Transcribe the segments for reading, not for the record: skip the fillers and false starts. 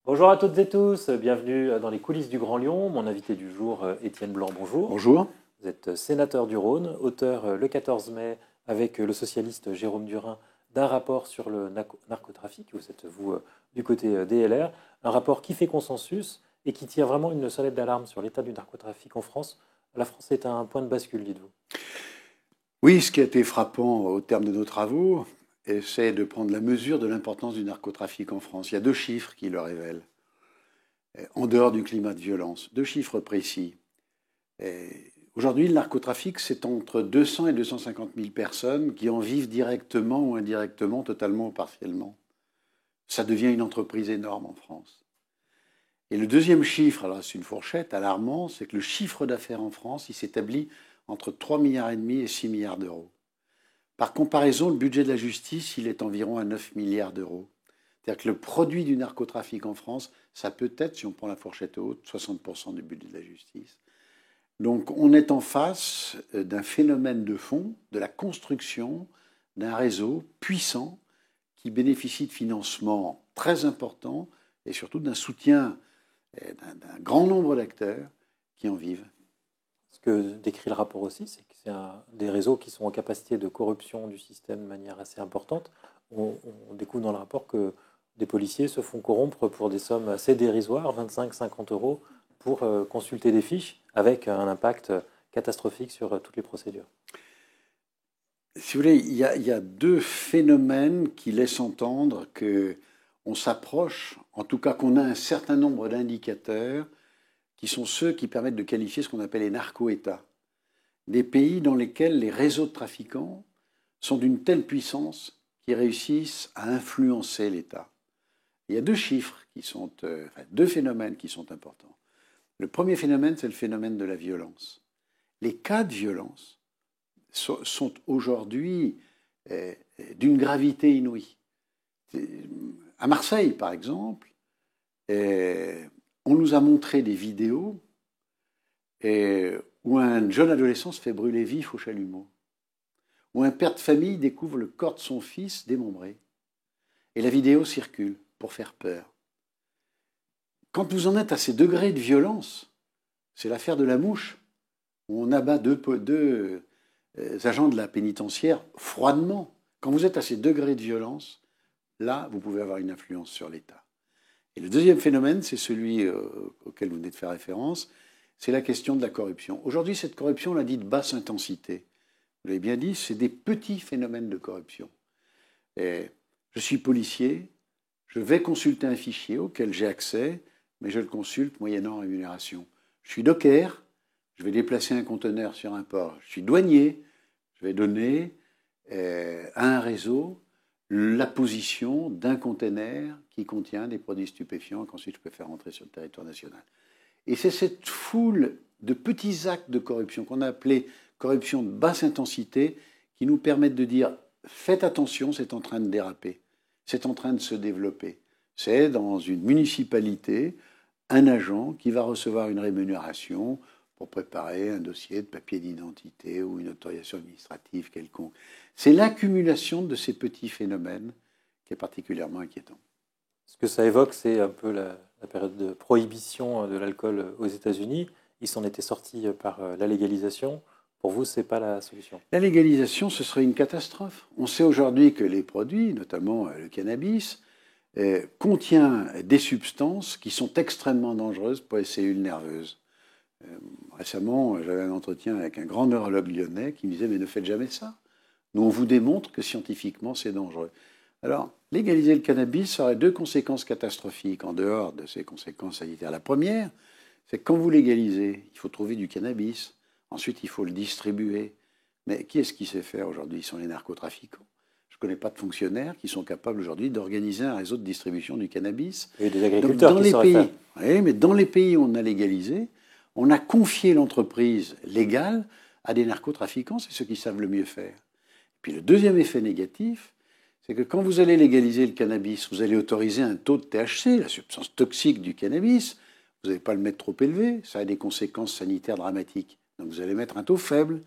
Bonjour à toutes et tous, bienvenue dans les coulisses du Grand Lyon. Mon invité du jour, Étienne Blanc, bonjour. Bonjour. Vous êtes sénateur du Rhône, auteur le 14 mai avec le socialiste Jérôme Durain d'un rapport sur le narcotrafic. Vous êtes, vous, du côté des LR. Un rapport qui fait consensus et qui tire vraiment une sonnette d'alarme sur l'état du narcotrafic en France. La France est à un point de bascule, dites-vous. Oui, ce qui a été frappant au terme de nos travaux, c'est de prendre la mesure de l'importance du narcotrafic en France. Il y a deux chiffres qui le révèlent, en dehors du climat de violence. Deux chiffres précis. Aujourd'hui, le narcotrafic, c'est entre 200 et 250 000 personnes qui en vivent directement ou indirectement, totalement ou partiellement. Ça devient une entreprise énorme en France. Et le deuxième chiffre, alors c'est une fourchette alarmante, c'est que le chiffre d'affaires en France, il s'établit entre 3,5 milliards et 6 milliards d'euros. Par comparaison, le budget de la justice, il est environ à 9 milliards d'euros. C'est-à-dire que le produit du narcotrafic en France, ça peut être, si on prend la fourchette haute, 60% du budget de la justice. Donc on est en face d'un phénomène de fond, de la construction d'un réseau puissant qui bénéficie de financements très importants et surtout d'un soutien d'un grand nombre d'acteurs qui en vivent. Ce que décrit le rapport aussi, c'est que c'est des réseaux qui sont en capacité de corruption du système de manière assez importante. On découvre dans le rapport que des policiers se font corrompre pour des sommes assez dérisoires, 25-50 euros, pour consulter des fiches, avec un impact catastrophique sur toutes les procédures. Si vous voulez, il y a deux phénomènes qui laissent entendre qu'on s'approche, en tout cas qu'on a un certain nombre d'indicateurs qui sont ceux qui permettent de qualifier ce qu'on appelle les narco-États. Des pays dans lesquels les réseaux de trafiquants sont d'une telle puissance qu'ils réussissent à influencer l'État. Il y a deux chiffres deux phénomènes qui sont importants. Le premier phénomène, c'est le phénomène de la violence. Les cas de violence sont aujourd'hui d'une gravité inouïe. À Marseille, par exemple, on nous a montré des vidéos où un jeune adolescent se fait brûler vif au chalumeau, où un père de famille découvre le corps de son fils démembré. Et la vidéo circule pour faire peur. Quand vous en êtes à ces degrés de violence, c'est l'affaire de la mouche, où on abat deux agents de la pénitentiaire froidement. Quand vous êtes à ces degrés de violence, là, vous pouvez avoir une influence sur l'État. Et le deuxième phénomène, c'est celui auquel vous venez de faire référence, c'est la question de la corruption. Aujourd'hui, cette corruption, on l'a dit de basse intensité. Vous l'avez bien dit, c'est des petits phénomènes de corruption. Et je suis policier, je vais consulter un fichier auquel j'ai accès, mais je le consulte moyennant rémunération. Je suis docker, je vais déplacer un conteneur sur un port. Je suis douanier, je vais donner à un réseau la position d'un conteneur qui contient des produits stupéfiants qu'ensuite je peux faire entrer sur le territoire national. Et c'est cette foule de petits actes de corruption qu'on a appelé corruption de basse intensité qui nous permettent de dire faites attention, c'est en train de déraper, c'est en train de se développer. C'est dans une municipalité un agent qui va recevoir une rémunération pour préparer un dossier de papier d'identité ou une autorisation administrative quelconque. C'est l'accumulation de ces petits phénomènes qui est particulièrement inquiétant. Ce que ça évoque, c'est un peu la période de prohibition de l'alcool aux États-Unis. Ils s'en étaient sortis par la légalisation. Pour vous, ce n'est pas la solution? La légalisation, ce serait une catastrophe. On sait aujourd'hui que les produits, notamment le cannabis, contient des substances qui sont extrêmement dangereuses pour les cellules nerveuses. Récemment, j'avais un entretien avec un grand neurologue lyonnais qui me disait « mais ne faites jamais ça. Nous, on vous démontre que scientifiquement, c'est dangereux. » Alors, légaliser le cannabis aurait deux conséquences catastrophiques en dehors de ces conséquences sanitaires. La première, c'est que quand vous légalisez, il faut trouver du cannabis. Ensuite, il faut le distribuer. Mais qui est-ce qui sait faire aujourd'hui? Ce sont les narcotrafiquants. Je ne connais pas de fonctionnaires qui sont capables aujourd'hui d'organiser un réseau de distribution du cannabis. Il y a des agriculteurs qui sauraient faire. Oui, mais dans les pays où on a légalisé, on a confié l'entreprise légale à des narcotrafiquants, c'est ceux qui savent le mieux faire. Et puis le deuxième effet négatif, c'est que quand vous allez légaliser le cannabis, vous allez autoriser un taux de THC, la substance toxique du cannabis, vous n'allez pas le mettre trop élevé, ça a des conséquences sanitaires dramatiques. Donc vous allez mettre un taux faible,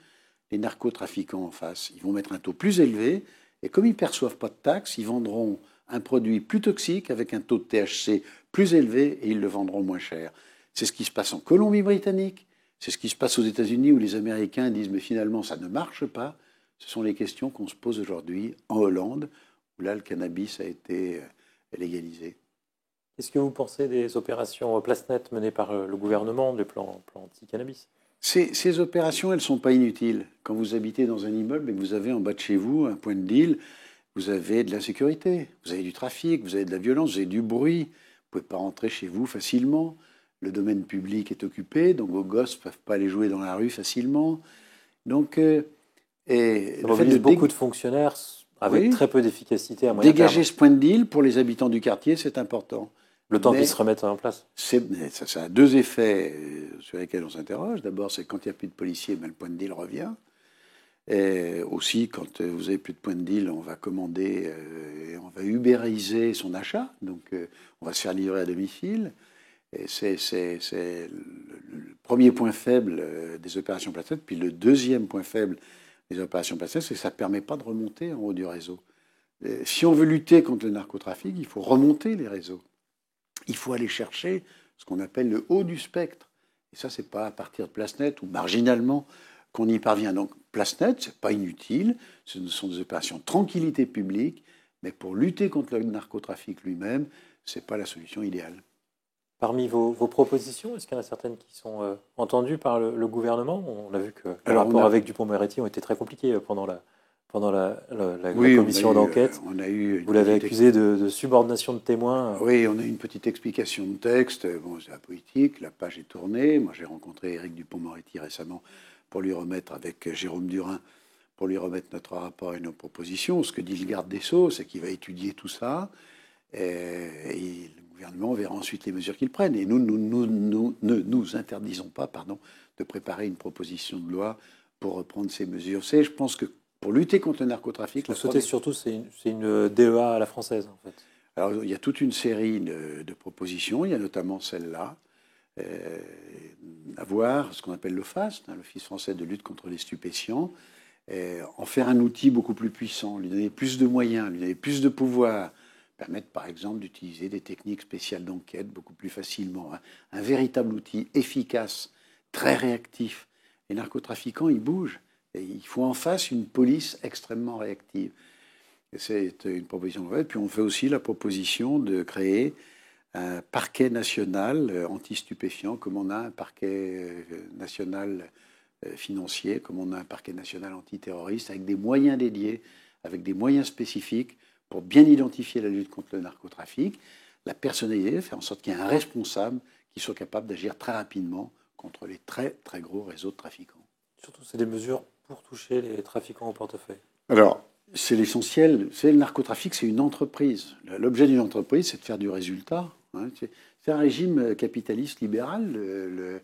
les narcotrafiquants en face, ils vont mettre un taux plus élevé, et comme ils ne perçoivent pas de taxes, ils vendront un produit plus toxique avec un taux de THC plus élevé et ils le vendront moins cher. C'est ce qui se passe en Colombie-Britannique, c'est ce qui se passe aux États-Unis où les Américains disent mais finalement ça ne marche pas. Ce sont les questions qu'on se pose aujourd'hui en Hollande où là le cannabis a été légalisé. Qu'est-ce que vous pensez des opérations Placnet menées par le gouvernement, le plan anti-cannabis? Ces opérations, elles ne sont pas inutiles. Quand vous habitez dans un immeuble et que vous avez en bas de chez vous un point de deal, vous avez de l'insécurité, vous avez du trafic, vous avez de la violence, vous avez du bruit. Vous ne pouvez pas rentrer chez vous facilement. Le domaine public est occupé, donc vos gosses ne peuvent pas aller jouer dans la rue facilement. Donc, ça mobilise beaucoup de fonctionnaires avec très peu d'efficacité à moyen terme. Dégager ce point de deal pour les habitants du quartier, c'est important. Le temps qu'ils se remettent en place. Ça a deux effets sur lesquels on s'interroge. D'abord, c'est quand il n'y a plus de policiers, le point de deal revient. Et aussi, quand vous n'avez plus de point de deal, on va commander, on va ubériser son achat. Donc, on va se faire livrer à domicile. Et c'est le premier point faible des opérations Placnet. Puis le deuxième point faible des opérations Placnet, c'est que ça ne permet pas de remonter en haut du réseau. Si on veut lutter contre le narcotrafic, il faut remonter les réseaux. Il faut aller chercher ce qu'on appelle le haut du spectre. Et ça, ce n'est pas à partir de Placnet ou marginalement qu'on y parvient. Donc, Placnet, ce n'est pas inutile. Ce sont des opérations de tranquillité publique. Mais pour lutter contre le narcotrafic lui-même, ce n'est pas la solution idéale. Parmi vos propositions, est-ce qu'il y en a certaines qui sont entendues par le gouvernement? On a vu que les rapports avec Dupond-Moretti ont été très compliqués pendant la commission d'enquête. Vous l'avez accusé de subordination de témoins. Oui, on a eu une petite explication de texte. Bon, c'est la politique, la page est tournée. Moi, j'ai rencontré Éric Dupond-Moretti récemment pour lui remettre, avec Jérôme Durin, pour lui remettre notre rapport et nos propositions. Ce que dit le garde des Sceaux, c'est qu'il va étudier tout ça. Et le gouvernement verra ensuite les mesures qu'il prenne. Et nous ne nous interdisons pas de préparer une proposition de loi pour reprendre ces mesures. Je pense que pour lutter contre le narcotrafic... Ce que vous souhaitez surtout, c'est une DEA à la française, en fait. Alors, il y a toute une série de propositions. Il y a notamment celle-là. Avoir ce qu'on appelle l'OFAST, l'Office français de lutte contre les stupéfiants, en faire un outil beaucoup plus puissant, lui donner plus de moyens, lui donner plus de pouvoir, permettre par exemple d'utiliser des techniques spéciales d'enquête beaucoup plus facilement. Un véritable outil efficace, très réactif. Les narcotrafiquants, ils bougent. Et il faut en face une police extrêmement réactive. C'est une proposition qu'on fait. Puis on fait aussi la proposition de créer un parquet national anti-stupéfiant, comme on a un parquet national financier, comme on a un parquet national antiterroriste, avec des moyens dédiés, avec des moyens spécifiques pour bien identifier la lutte contre le narcotrafic, la personnaliser, faire en sorte qu'il y ait un responsable qui soit capable d'agir très rapidement contre les très, très gros réseaux de trafiquants. Surtout, c'est des mesures pour toucher les trafiquants au portefeuille. Alors, c'est l'essentiel. Le narcotrafic, c'est une entreprise. L'objet d'une entreprise, c'est de faire du résultat. C'est un régime capitaliste libéral, le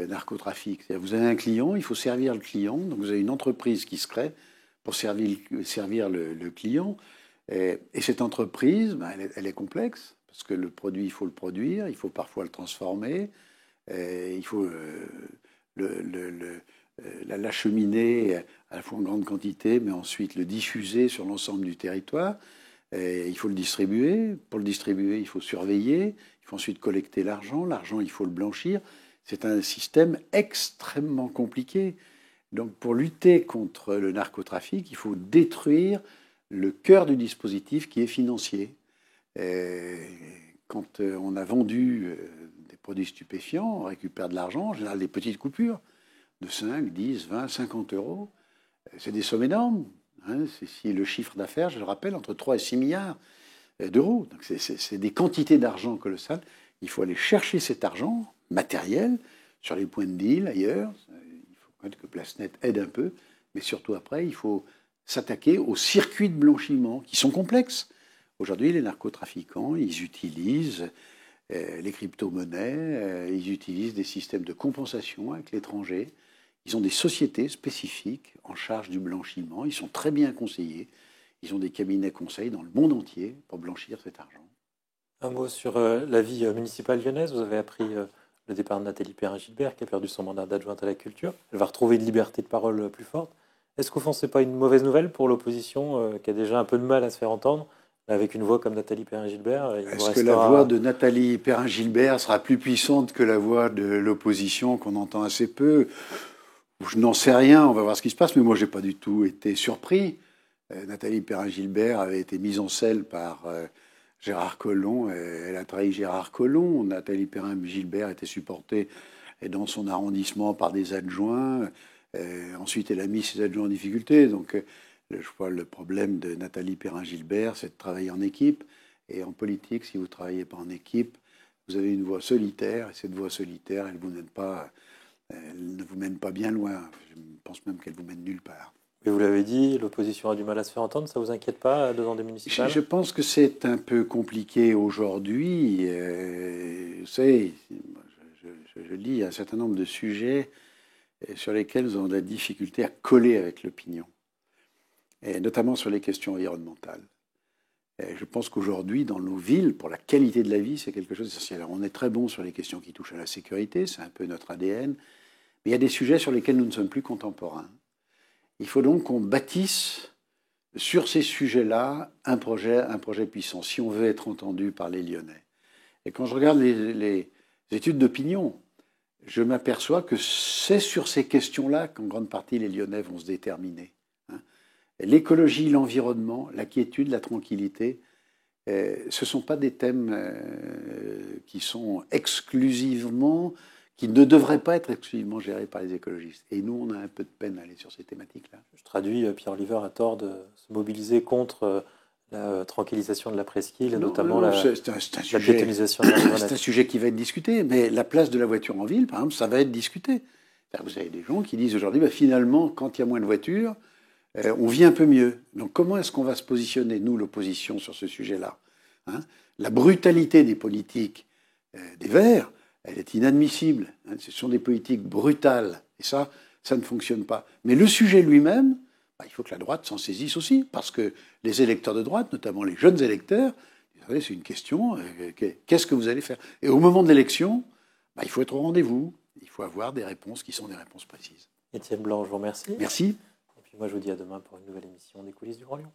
narcotrafic. C'est-à-dire, vous avez un client, il faut servir le client. Donc, vous avez une entreprise qui se crée pour servir le client. Et cette entreprise, elle est complexe, parce que le produit, il faut le produire, il faut parfois le transformer, il faut l'acheminer à la fois en grande quantité, mais ensuite le diffuser sur l'ensemble du territoire. Et il faut le distribuer. Pour le distribuer, il faut surveiller. Il faut ensuite collecter l'argent. L'argent, il faut le blanchir. C'est un système extrêmement compliqué. Donc, pour lutter contre le narcotrafic, il faut détruire le cœur du dispositif qui est financier. Et quand on a vendu des produits stupéfiants, on récupère de l'argent, en général des petites coupures, de 5, 10, 20, 50 euros. C'est des sommes énormes. C'est le chiffre d'affaires, je le rappelle, entre 3 et 6 milliards d'euros. Donc c'est des quantités d'argent colossales. Il faut aller chercher cet argent matériel sur les points de deal ailleurs. Il faut connaître que Placnet aide un peu. Mais surtout après, il faut s'attaquer aux circuits de blanchiment qui sont complexes. Aujourd'hui, les narcotrafiquants, ils utilisent les crypto-monnaies, ils utilisent des systèmes de compensation avec l'étranger. Ils ont des sociétés spécifiques en charge du blanchiment. Ils sont très bien conseillés. Ils ont des cabinets conseils dans le monde entier pour blanchir cet argent. Un mot sur la vie municipale lyonnaise. Vous avez appris le départ de Nathalie Perrin-Gilbert, qui a perdu son mandat d'adjointe à la culture. Elle va retrouver une liberté de parole plus forte. Est-ce qu'au fond, ce n'est pas une mauvaise nouvelle pour l'opposition qui a déjà un peu de mal à se faire entendre, Avec une voix comme Nathalie Perrin-Gilbert, il vous Est-ce que la voix de Nathalie Perrin-Gilbert sera plus puissante que la voix de l'opposition qu'on entend assez peu? Je n'en sais rien, on va voir ce qui se passe, mais moi, je n'ai pas du tout été surpris. Nathalie Perrin-Gilbert avait été mise en selle par Gérard Collomb. Elle a trahi Gérard Collomb. Nathalie Perrin-Gilbert était supportée dans son arrondissement par des adjoints. Ensuite, elle a mis ses adjoints en difficulté. Donc, je vois le problème de Nathalie Perrin-Gilbert, c'est de travailler en équipe. Et en politique, si vous ne travaillez pas en équipe, vous avez une voix solitaire. Et cette voix solitaire, elle ne vous mène pas bien loin. Je pense même qu'elle vous mène nulle part. Et vous l'avez dit, l'opposition a du mal à se faire entendre. Ça ne vous inquiète pas devant des municipales? Je pense que c'est un peu compliqué aujourd'hui. Vous savez, je lis un certain nombre de sujets sur lesquels nous avons de la difficulté à coller avec l'opinion, et notamment sur les questions environnementales. Et je pense qu'aujourd'hui, dans nos villes, pour la qualité de la vie, c'est quelque chose d'essentiel. Alors, on est très bon sur les questions qui touchent à la sécurité, c'est un peu notre ADN, mais il y a des sujets sur lesquels nous ne sommes plus contemporains. Il faut donc qu'on bâtisse sur ces sujets-là un projet puissant, si on veut être entendu par les Lyonnais. Et quand je regarde les études d'opinion, je m'aperçois que c'est sur ces questions-là qu'en grande partie les Lyonnais vont se déterminer. L'écologie, l'environnement, la quiétude, la tranquillité, ce ne sont pas des thèmes qui ne devraient pas être exclusivement gérés par les écologistes. Et nous, on a un peu de peine à aller sur ces thématiques-là. Je traduis, Pierre Oliver a tort de se mobiliser contre la tranquillisation de la presqu'île, et notamment la piétonisation de la C'est un sujet qui va être discuté, mais la place de la voiture en ville, par exemple, ça va être discuté. Vous avez des gens qui disent aujourd'hui, finalement, quand il y a moins de voitures, on vit un peu mieux. Donc comment est-ce qu'on va se positionner, nous, l'opposition, sur ce sujet-là? La brutalité des politiques des Verts, elle est inadmissible. Ce sont des politiques brutales. Et ça ne fonctionne pas. Mais le sujet lui-même, il faut que la droite s'en saisisse aussi. Parce que les électeurs de droite, notamment les jeunes électeurs, vous savez, c'est une question, qu'est-ce que vous allez faire? Et au moment de l'élection, il faut être au rendez-vous. Il faut avoir des réponses qui sont des réponses précises. Étienne Blanc, je vous remercie. Merci. Et puis moi, je vous dis à demain pour une nouvelle émission des coulisses du Roi Lion.